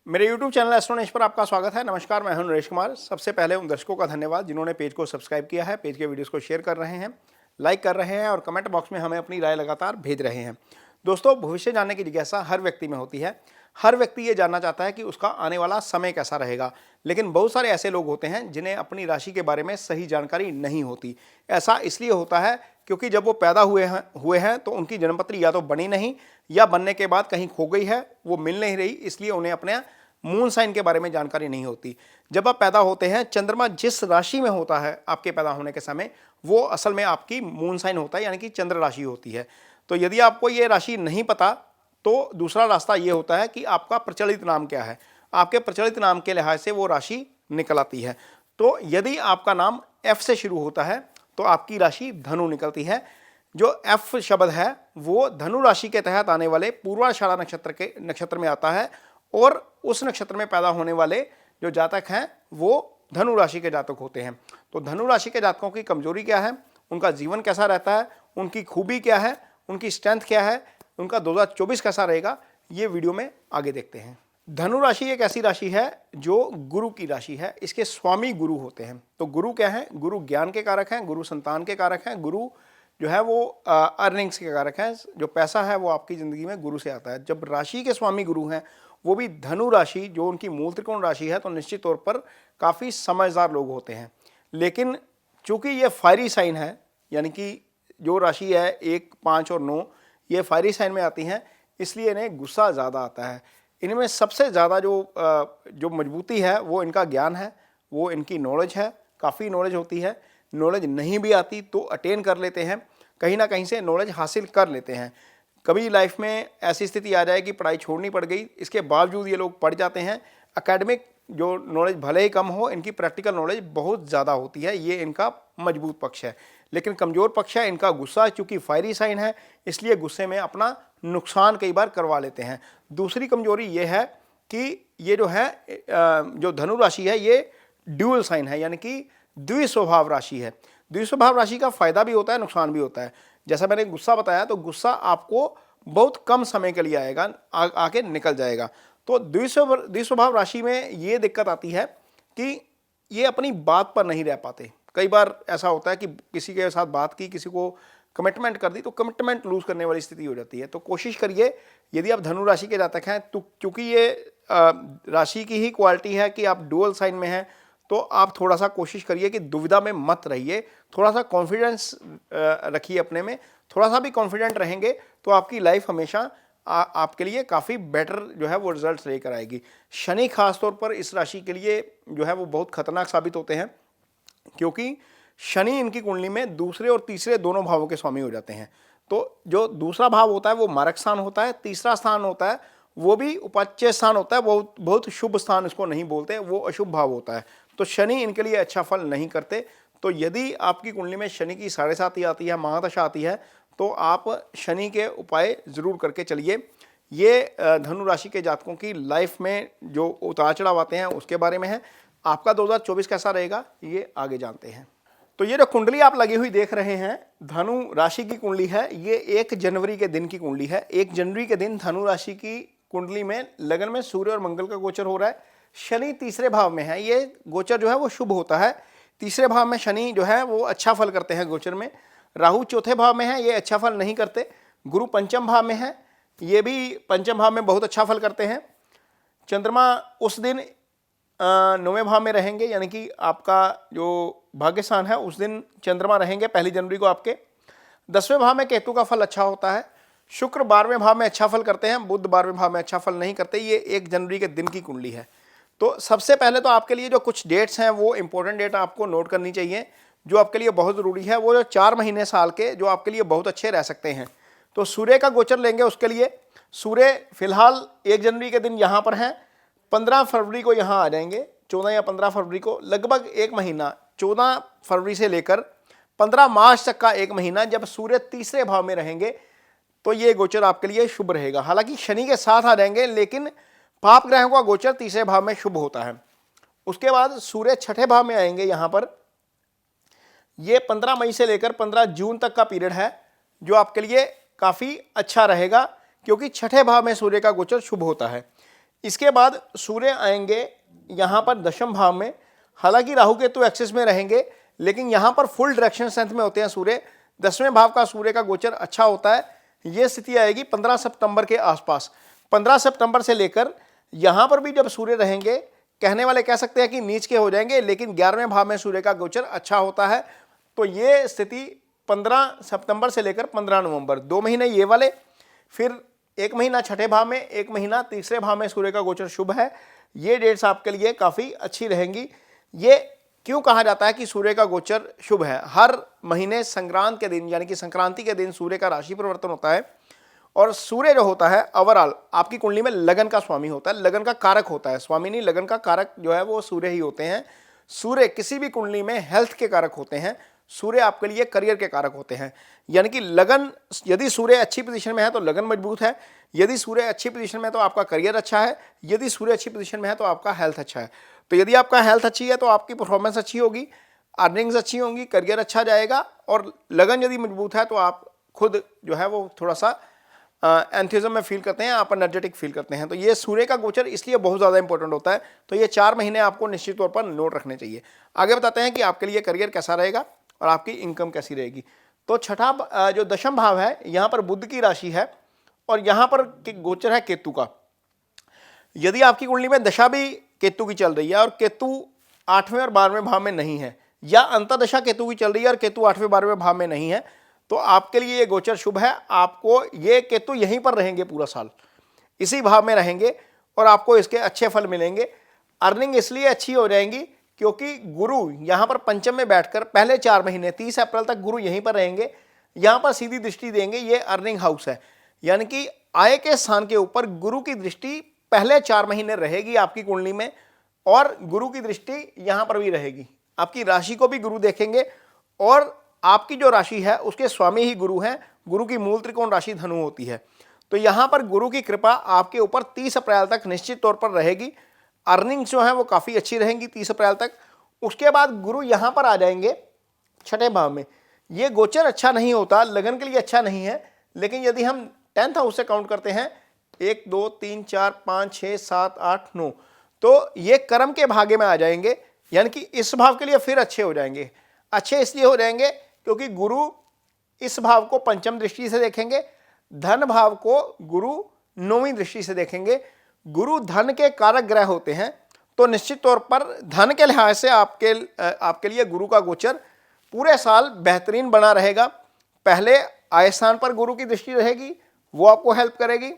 मेरे YouTube channel एस्ट्रोनॉश पर आपका स्वागत है। नमस्कार, मैं हूं नरेश कुमार। सबसे पहले उन दर्शकों का धन्यवाद जिन्होंने पेज को सब्सक्राइब किया है, पेज के वीडियोस को शेयर कर रहे हैं, लाइक कर रहे हैं और कमेंट बॉक्स में हमें अपनी राय लगातार भेज रहे हैं। दोस्तों, भविष्य जानने की जिज्ञासा हर व्यक्ति में होती है। हर व्यक्ति ये जानना चाहता है कि उसका आने वाला समय कैसा रहेगा, लेकिन बहुत सारे ऐसे लोग होते हैं जिन्हें अपनी राशि के बारे में सही जानकारी नहीं होती। ऐसा इसलिए होता है क्योंकि जब वो पैदा हुए हैं तो उनकी जन्मपत्री या तो बनी नहीं या बनने के बाद कहीं खो गई है, वो मिल नहीं रही, इसलिए उन्हें अपने मून साइन के बारे में जानकारी नहीं होती। जब आप पैदा होते हैं, चंद्रमा जिस राशि में होता है आपके पैदा होने के समय, वो असल में आपकी मून साइन होता है, यानी कि चंद्र राशि होती है। तो यदि आपको ये राशि नहीं पता तो दूसरा रास्ता ये होता है कि आपका प्रचलित नाम क्या है। आपके प्रचलित नाम के लिहाज से वो राशि निकल आती है। तो यदि आपका नाम एफ से शुरू होता है तो आपकी राशि धनु निकलती है। जो एफ शब्द है वो धनु राशि के तहत आने वाले पूर्वाषाढ़ा नक्षत्र में आता है और उस नक्षत्र में पैदा होने वाले जो जातक हैं वो धनु राशि के जातक होते हैं। तो धनु राशि के जातकों की कमजोरी क्या है, उनका जीवन कैसा रहता है, उनकी खूबी क्या है, उनकी स्ट्रेंथ क्या है, उनका 2024 कैसा रहेगा, ये वीडियो में आगे देखते हैं। धनु राशि एक ऐसी राशि है जो गुरु की राशि है। इसके स्वामी गुरु होते हैं। तो गुरु क्या है? गुरु ज्ञान के कारक हैं, गुरु संतान के कारक हैं, गुरु जो है वो अर्निंग्स के कारक हैं। जो पैसा है वो आपकी जिंदगी में गुरु से आता है। जब राशि के स्वामी गुरु हैं, वो भी धनु राशि जो उनकी मूल त्रिकोण राशि है, तो निश्चित तौर पर काफ़ी समझदार लोग होते हैं। लेकिन चूंकि ये फायरी साइन है, यानी कि जो राशि है 1, 5 और 9 ये फायरी साइन में आती हैं, इसलिए इन्हें गुस्सा ज़्यादा आता है। इनमें सबसे ज़्यादा जो मजबूती है वो इनका ज्ञान है, वो इनकी नॉलेज है। काफ़ी नॉलेज होती है। नॉलेज नहीं भी आती तो अटेन कर लेते हैं, कहीं ना कहीं से नॉलेज हासिल कर लेते हैं। कभी लाइफ में ऐसी स्थिति आ जाए कि पढ़ाई छोड़नी पड़ गई, इसके बावजूद ये लोग पढ़ जाते हैं। एकेडमिक जो नॉलेज भले ही कम हो, इनकी प्रैक्टिकल नॉलेज बहुत ज़्यादा होती है। ये इनका मजबूत पक्ष है। लेकिन कमज़ोर पक्ष है इनका गुस्सा। चूँकि फायरी साइन है इसलिए गुस्से में अपना नुकसान कई बार करवा लेते हैं। दूसरी कमजोरी ये है कि ये जो है जो धनु राशि है ये ड्यूअल साइन है, यानी कि द्विस्वभाव राशि है। द्विस्वभाव राशि का फायदा भी होता है, नुकसान भी होता है। जैसा मैंने गुस्सा बताया, तो गुस्सा आपको बहुत कम समय के लिए आएगा, आके निकल जाएगा। तो द्विस्वभाव राशि में ये दिक्कत आती है कि ये अपनी बात पर नहीं रह पाते। कई बार ऐसा होता है कि किसी के साथ बात की, किसी को कमिटमेंट कर दी, तो कमिटमेंट लूज करने वाली स्थिति हो जाती है। तो कोशिश करिए, यदि आप धनु राशि के जातक हैं, तो क्योंकि ये राशि की ही क्वालिटी है कि आप डुअल साइन में हैं, तो आप थोड़ा सा कोशिश करिए कि दुविधा में मत रहिए। थोड़ा सा कॉन्फिडेंस रखिए अपने में। थोड़ा सा भी कॉन्फिडेंट रहेंगे तो आपकी लाइफ हमेशा आपके लिए काफ़ी बेटर जो है वो रिजल्ट्स लेकर आएगी। शनि खासतौर पर इस राशि के लिए जो है वो बहुत खतरनाक साबित होते हैं, क्योंकि शनि इनकी कुंडली में दूसरे और तीसरे दोनों भावों के स्वामी हो जाते हैं। तो जो दूसरा भाव होता है वो मारक स्थान होता है, तीसरा स्थान होता है वो भी उपाच्य स्थान होता है, बहुत शुभ स्थान इसको नहीं बोलते, वो अशुभ भाव होता है। तो शनि इनके लिए अच्छा फल नहीं करते। तो यदि आपकी कुंडली में शनि की 7.5 आती है, महादशा आती है, तो आप शनि के उपाय जरूर करके चलिए। ये धनु राशि के जातकों की लाइफ में जो उतार चढ़ाव आते हैं उसके बारे में है। आपका 2024 कैसा रहेगा ये आगे जानते हैं। तो ये जो कुंडली आप लगी हुई देख रहे हैं, धनु राशि की कुंडली है। ये 1 जनवरी के दिन की कुंडली है। 1 जनवरी के दिन धनु राशि की कुंडली में लगन में सूर्य और मंगल का गोचर हो रहा है। शनि तीसरे भाव में है। ये गोचर जो है वो शुभ होता है। तीसरे भाव में शनि जो है वो अच्छा फल करते हैं गोचर में। राहु चौथे भाव में है, ये अच्छा फल नहीं करते। गुरु पंचम भाव में है, ये भी पंचम भाव में बहुत अच्छा फल करते हैं। चंद्रमा उस दिन 9वें भाव में रहेंगे, यानी कि आपका जो भाग्य स्थान है उस दिन चंद्रमा रहेंगे 1 जनवरी को आपके। 10वें भाव में केतु का फल अच्छा होता है। शुक्र 12वें भाव में अच्छा फल करते हैं, बुध 12वें भाव में अच्छा फल नहीं करते। ये 1 जनवरी के दिन की कुंडली है। तो सबसे पहले तो आपके लिए जो कुछ डेट्स हैं वो इंपॉर्टेंट डेट आपको नोट करनी चाहिए, जो आपके लिए बहुत ज़रूरी है। वो जो 4 महीने साल के जो आपके लिए बहुत अच्छे रह सकते हैं। तो सूर्य का गोचर लेंगे उसके लिए। सूर्य फिलहाल 1 जनवरी के दिन यहाँ पर हैं, 15 फरवरी को यहाँ आ जाएंगे। 14 या 15 फरवरी को, लगभग 1 महीना, 14 फरवरी से लेकर 15 मार्च तक का 1 महीना जब सूर्य तीसरे भाव में रहेंगे, तो ये गोचर आपके लिए शुभ रहेगा। हालांकि शनि के साथ आ जाएंगे, लेकिन पाप ग्रहों का गोचर तीसरे भाव में शुभ होता है। उसके बाद सूर्य छठे भाव में आएंगे यहाँ पर। ये 15 मई से लेकर 15 जून तक का पीरियड है, जो आपके लिए काफ़ी अच्छा रहेगा, क्योंकि छठे भाव में सूर्य का गोचर शुभ होता है। इसके बाद सूर्य आएंगे यहाँ पर दशम भाव में। हालांकि राहु केतु एक्सिस में रहेंगे, लेकिन यहाँ पर फुल डायरेक्शन सेंस में होते हैं सूर्य। 10वें भाव का सूर्य का गोचर अच्छा होता है। यह स्थिति आएगी 15 सितंबर के आसपास। 15 सितंबर से लेकर यहाँ पर भी जब सूर्य रहेंगे, कहने वाले कह सकते हैं कि नीच के हो जाएंगे, लेकिन 11वें भाव में सूर्य का गोचर अच्छा होता है। तो ये स्थिति 15 सितंबर से लेकर 15 नवंबर 2 महीने ये वाले, फिर 1 महीना छठे भाव में, 1 महीना तीसरे भाव में सूर्य का गोचर शुभ है। ये डेट्स आपके लिए काफ़ी अच्छी रहेंगी। ये क्यों कहा जाता है कि सूर्य का गोचर शुभ है? हर महीने संक्रांत के दिन, यानी कि संक्रांति के दिन सूर्य का राशि परिवर्तन होता है, और सूर्य जो होता है ओवरऑल आपकी कुंडली में लगन का स्वामी होता है, लगन का कारक होता है। स्वामी नहीं, लगन का कारक जो है वो सूर्य ही होते हैं। सूर्य किसी भी कुंडली में हेल्थ के कारक होते हैं। सूर्य आपके लिए करियर के कारक होते हैं। यानी कि लगन, यदि सूर्य अच्छी पोजीशन में है तो लगन मजबूत है, यदि सूर्य अच्छी पोजीशन में है तो आपका करियर अच्छा है, यदि सूर्य अच्छी पोजीशन में है तो आपका हेल्थ अच्छा है। तो यदि आपका हेल्थ अच्छी है तो आपकी परफॉर्मेंस अच्छी होगी, अर्निंग्स अच्छी होंगी, करियर अच्छा जाएगा, और लगन यदि मजबूत है तो आप खुद जो है वो थोड़ा सा एंथुसिज्म में फील करते हैं, आप एनर्जेटिक फील करते हैं। तो ये सूर्य का गोचर इसलिए बहुत ज़्यादा इंपॉर्टेंट होता है। तो ये 4 महीने आपको निश्चित तौर पर नोट रखने चाहिए। आगे बताते हैं कि आपके लिए करियर कैसा रहेगा और आपकी इनकम कैसी रहेगी। तो छठा जो दशम भाव है, यहाँ पर बुध की राशि है और यहाँ पर गोचर है केतु का। यदि आपकी कुंडली में दशा भी केतु की चल रही है और केतु 8वें और 12वें भाव में नहीं है, या अंतर्दशा केतु की चल रही है और केतु 8वें 12वें भाव में नहीं है, तो आपके लिए ये गोचर शुभ है। आपको ये केतु यहीं पर रहेंगे, पूरा साल इसी भाव में रहेंगे और आपको इसके अच्छे फल मिलेंगे। अर्निंग इसलिए अच्छी हो जाएंगी क्योंकि गुरु यहाँ पर पंचम में बैठकर पहले 4 महीने 30 अप्रैल तक गुरु यहीं पर रहेंगे, यहाँ पर सीधी दृष्टि देंगे। ये अर्निंग हाउस है, यानी कि आय के स्थान के ऊपर गुरु की दृष्टि पहले 4 महीने रहेगी आपकी कुंडली में, और गुरु की दृष्टि यहाँ पर भी रहेगी। आपकी राशि को भी गुरु देखेंगे, और आपकी जो राशि है उसके स्वामी ही गुरु हैं। गुरु की मूल त्रिकोण राशि धनु होती है। तो यहाँ पर गुरु की कृपा आपके ऊपर 30 अप्रैल तक निश्चित तौर पर रहेगी। अर्निंग्स जो है वो काफ़ी अच्छी रहेंगी 30 अप्रैल तक। उसके बाद गुरु यहाँ पर आ जाएंगे छठे भाव में। ये गोचर अच्छा नहीं होता, लगन के लिए अच्छा नहीं है, लेकिन यदि हम 10th हाउस से काउंट करते हैं 1 2 3 4 5 6 7 8 9, तो ये कर्म के भागे में आ जाएंगे, यानी कि इस भाव के लिए फिर अच्छे हो जाएंगे। अच्छे इसलिए हो जाएंगे क्योंकि गुरु इस भाव को पंचम दृष्टि से देखेंगे, धन भाव को गुरु 9वीं दृष्टि से देखेंगे। गुरु धन के कारक ग्रह होते हैं, तो निश्चित तौर पर धन के लिहाज से आपके लिए गुरु का गोचर पूरे साल बेहतरीन बना रहेगा। पहले आय स्थान पर गुरु की दृष्टि रहेगी, वो आपको हेल्प करेगी,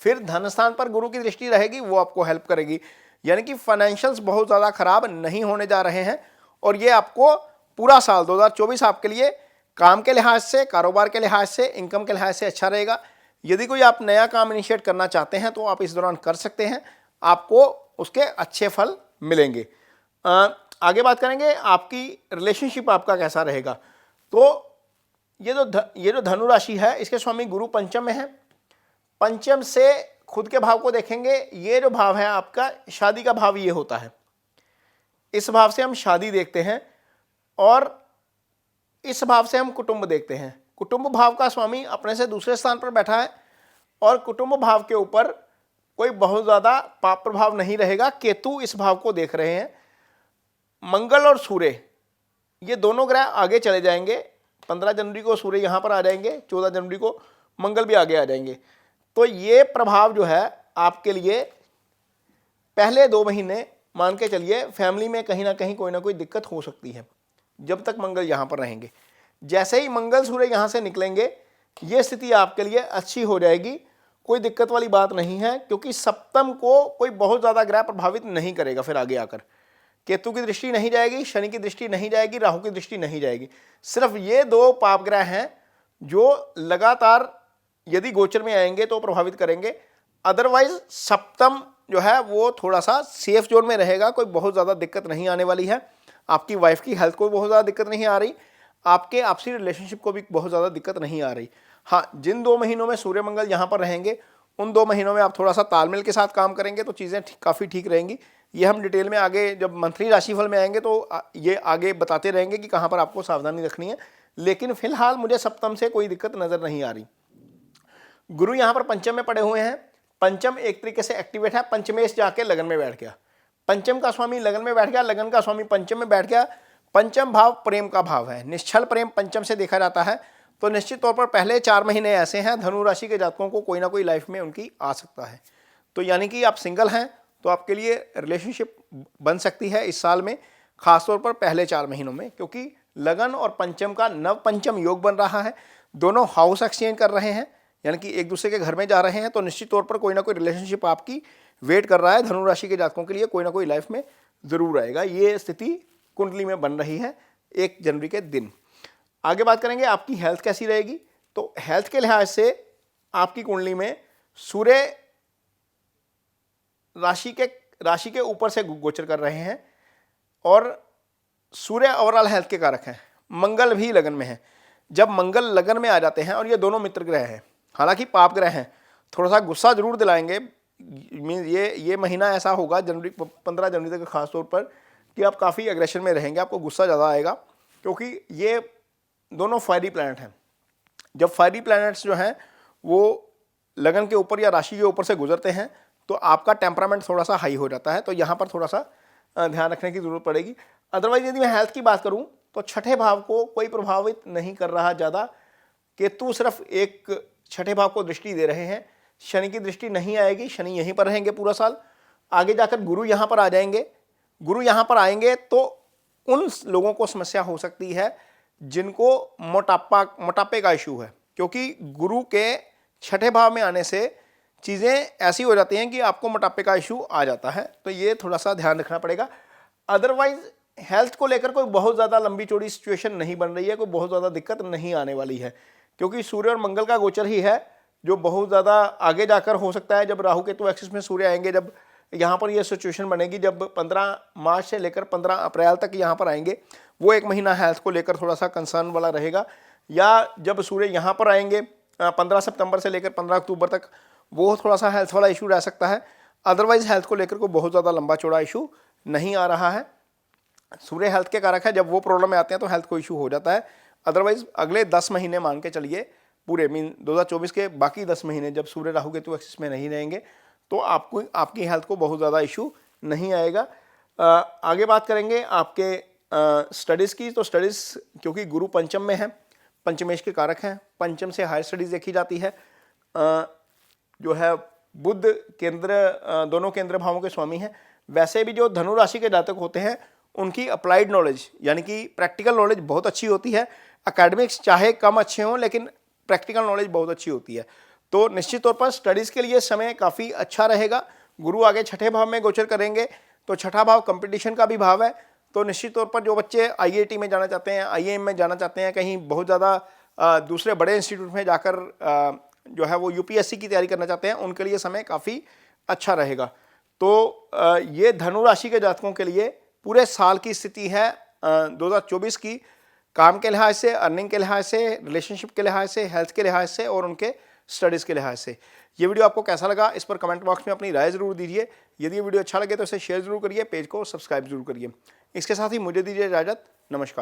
फिर धन स्थान पर गुरु की दृष्टि रहेगी, वो आपको हेल्प करेगी। यानी कि फाइनेंशियल्स बहुत ज़्यादा खराब नहीं होने जा रहे हैं, और ये आपको पूरा साल 2024 आपके लिए काम के लिहाज से, कारोबार के लिहाज से, इनकम के लिहाज से अच्छा रहेगा। यदि कोई आप नया काम इनिशिएट करना चाहते हैं तो आप इस दौरान कर सकते हैं, आपको उसके अच्छे फल मिलेंगे। आगे बात करेंगे आपकी रिलेशनशिप आपका कैसा रहेगा। तो ये जो धनु राशि है इसके स्वामी गुरु पंचम में है। पंचम से खुद के भाव को देखेंगे। ये जो भाव है आपका शादी का भाव ये होता है, इस भाव से हम शादी देखते हैं, और इस भाव से हम कुटुंब देखते हैं। कुटुंब भाव का स्वामी अपने से दूसरे स्थान पर बैठा है, और कुटुंब भाव के ऊपर कोई बहुत ज़्यादा पाप प्रभाव नहीं रहेगा। केतु इस भाव को देख रहे हैं। मंगल और सूर्य ये दोनों ग्रह आगे चले जाएंगे। 15 जनवरी को सूर्य यहाँ पर आ जाएंगे, 14 जनवरी को मंगल भी आगे आ जाएंगे। तो ये प्रभाव जो है आपके लिए पहले 2 महीने मान के चलिए फैमिली में कहीं ना कहीं कोई ना कोई दिक्कत हो सकती है जब तक मंगल यहाँ पर रहेंगे। जैसे ही मंगल सूर्य यहाँ से निकलेंगे ये स्थिति आपके लिए अच्छी हो जाएगी, कोई दिक्कत वाली बात नहीं है, क्योंकि सप्तम को कोई बहुत ज़्यादा ग्रह प्रभावित नहीं करेगा। फिर आगे आकर केतु की दृष्टि नहीं जाएगी, शनि की दृष्टि नहीं जाएगी, राहु की दृष्टि नहीं जाएगी। सिर्फ ये 2 पाप ग्रह हैं जो लगातार यदि गोचर में आएंगे तो प्रभावित करेंगे। अदरवाइज सप्तम जो है वो थोड़ा सा सेफ जोन में रहेगा, कोई बहुत ज़्यादा दिक्कत नहीं आने वाली है। आपकी वाइफ की हेल्थ को बहुत ज़्यादा दिक्कत नहीं आ रही, आपके आपसी रिलेशनशिप को भी बहुत ज़्यादा दिक्कत नहीं आ रही। हाँ, जिन 2 महीनों में सूर्य मंगल यहाँ पर रहेंगे उन 2 महीनों में आप थोड़ा सा तालमेल के साथ काम करेंगे तो चीज़ें काफ़ी ठीक रहेंगी। ये हम डिटेल में आगे जब मंथली राशिफल में आएंगे तो ये आगे बताते रहेंगे कि कहाँ पर आपको सावधानी रखनी है, लेकिन फिलहाल मुझे सप्तम से कोई दिक्कत नज़र नहीं आ रही। गुरु यहाँ पर पंचम में पड़े हुए हैं, पंचम एक तरीके से एक्टिवेट है, पंचमेश जाके लगन में बैठ गया, पंचम का स्वामी लगन में बैठ गया, लगन का स्वामी पंचम में बैठ गया। पंचम भाव प्रेम का भाव है, निश्चल प्रेम पंचम से देखा जाता है। तो निश्चित तौर पर पहले 4 महीने ऐसे हैं धनु राशि के जातकों को कोई ना कोई लाइफ में उनकी आ सकता है। तो यानी कि आप सिंगल हैं तो आपके लिए रिलेशनशिप बन सकती है इस साल में, खासतौर पर पहले 4 महीनों में, क्योंकि लगन और पंचम का नव पंचम योग बन रहा है, दोनों हाउस एक्सचेंज कर रहे हैं, यानी कि एक दूसरे के घर में जा रहे हैं। तो निश्चित तौर पर कोई ना कोई रिलेशनशिप आपकी वेट कर रहा है धनु राशि के जातकों के लिए, कोई ना कोई लाइफ में जरूर आएगा। ये स्थिति कुंडली में बन रही है 1 जनवरी के दिन। आगे बात करेंगे आपकी हेल्थ कैसी रहेगी। तो हेल्थ के लिहाज से आपकी कुंडली में सूर्य राशि के ऊपर से गोचर कर रहे हैं और सूर्य ओवरऑल हेल्थ के कारक हैं। मंगल भी लगन में है। जब मंगल लगन में आ जाते हैं और ये दोनों मित्र ग्रह हैं, हालांकि पाप ग्रह हैं, थोड़ा सा गुस्सा जरूर दिलाएंगे। ये महीना ऐसा होगा 15 जनवरी तक खास तौर पर कि आप काफ़ी एग्रेशन में रहेंगे, आपको गुस्सा ज़्यादा आएगा, क्योंकि ये दोनों फायरी प्लैनेट हैं। जब फायरी प्लैनेट्स जो हैं वो लगन के ऊपर या राशि के ऊपर से गुजरते हैं तो आपका टेम्परामेंट थोड़ा सा हाई हो जाता है। तो यहाँ पर थोड़ा सा ध्यान रखने की जरूरत पड़ेगी। अदरवाइज यदि मैं हेल्थ की बात करूँ तो छठे भाव को कोई प्रभावित नहीं कर रहा ज़्यादा। केतु सिर्फ एक छठे भाव को दृष्टि दे रहे हैं, शनि की दृष्टि नहीं आएगी, शनि यहीं पर रहेंगे पूरा साल। आगे जाकर गुरु यहाँ पर आ जाएंगे। गुरु यहाँ पर आएंगे तो उन लोगों को समस्या हो सकती है जिनको मोटापे का इशू है, क्योंकि गुरु के छठे भाव में आने से चीज़ें ऐसी हो जाती हैं कि आपको मोटापे का इशू आ जाता है। तो ये थोड़ा सा ध्यान रखना पड़ेगा। अदरवाइज हेल्थ को लेकर कोई बहुत ज़्यादा लंबी चौड़ी सिचुएशन नहीं बन रही है, कोई बहुत ज़्यादा दिक्कत नहीं आने वाली है, क्योंकि सूर्य और मंगल का गोचर ही है जो बहुत ज़्यादा आगे जाकर हो सकता है। जब राहु केतु एक्सिस में सूर्य आएंगे, जब यहाँ पर ये सिचुएशन बनेगी, जब 15 मार्च से लेकर 15 अप्रैल तक यहाँ पर आएंगे, वो 1 महीना हेल्थ को लेकर थोड़ा सा कंसर्न वाला रहेगा। या जब सूर्य यहाँ पर आएंगे 15 सितंबर से लेकर 15 अक्टूबर तक, वो थोड़ा सा हेल्थ वाला इशू रह सकता है। अदरवाइज हेल्थ को लेकर कोई बहुत ज़्यादा लंबा चौड़ा इशू नहीं आ रहा है। सूर्य हेल्थ के कारक है, जब वो प्रॉब्लम में आते हैं तो हेल्थ को इशू हो जाता है। अदरवाइज अगले 10 महीने मान के चलिए पूरे 2024 के बाकी 10 महीने जब सूर्य राहु केतु एक्सिस में नहीं रहेंगे तो आपकी हेल्थ को बहुत ज़्यादा इशू नहीं आएगा। आगे बात करेंगे आपके स्टडीज़ की। तो स्टडीज़ क्योंकि गुरु पंचम में है, पंचमेश के कारक हैं, पंचम से हायर स्टडीज़ देखी जाती है। जो है बुध केंद्र, दोनों केंद्र भावों के स्वामी हैं। वैसे भी जो धनु राशि के जातक होते हैं उनकी अप्लाइड नॉलेज यानी कि प्रैक्टिकल नॉलेज बहुत अच्छी होती है। एकेडमिक्स चाहे कम अच्छे हों लेकिन प्रैक्टिकल नॉलेज बहुत अच्छी होती है। तो निश्चित तौर पर स्टडीज़ के लिए समय काफ़ी अच्छा रहेगा। गुरु आगे छठे भाव में गोचर करेंगे, तो छठा भाव कंपटीशन का भी भाव है। तो निश्चित तौर पर जो बच्चे IIT में जाना चाहते हैं, IIM में जाना चाहते हैं, कहीं बहुत ज़्यादा दूसरे बड़े इंस्टीट्यूट में जाकर जो है वो UPSC की तैयारी करना चाहते हैं, उनके लिए समय काफ़ी अच्छा रहेगा। तो ये धनु राशि के जातकों के लिए पूरे साल की स्थिति है 2024 की, काम के लिहाज से, अर्निंग के लिहाज से, रिलेशनशिप के लिहाज से, हेल्थ के लिहाज से और उनके स्टडीज़ के लिहाज से। ये वीडियो आपको कैसा लगा इस पर कमेंट बॉक्स में अपनी राय ज़रूर दीजिए। यदि ये वीडियो अच्छा लगे तो इसे शेयर ज़रूर करिए, पेज को सब्सक्राइब जरूर करिए। इसके साथ ही मुझे दीजिए इजाज़त। नमस्कार।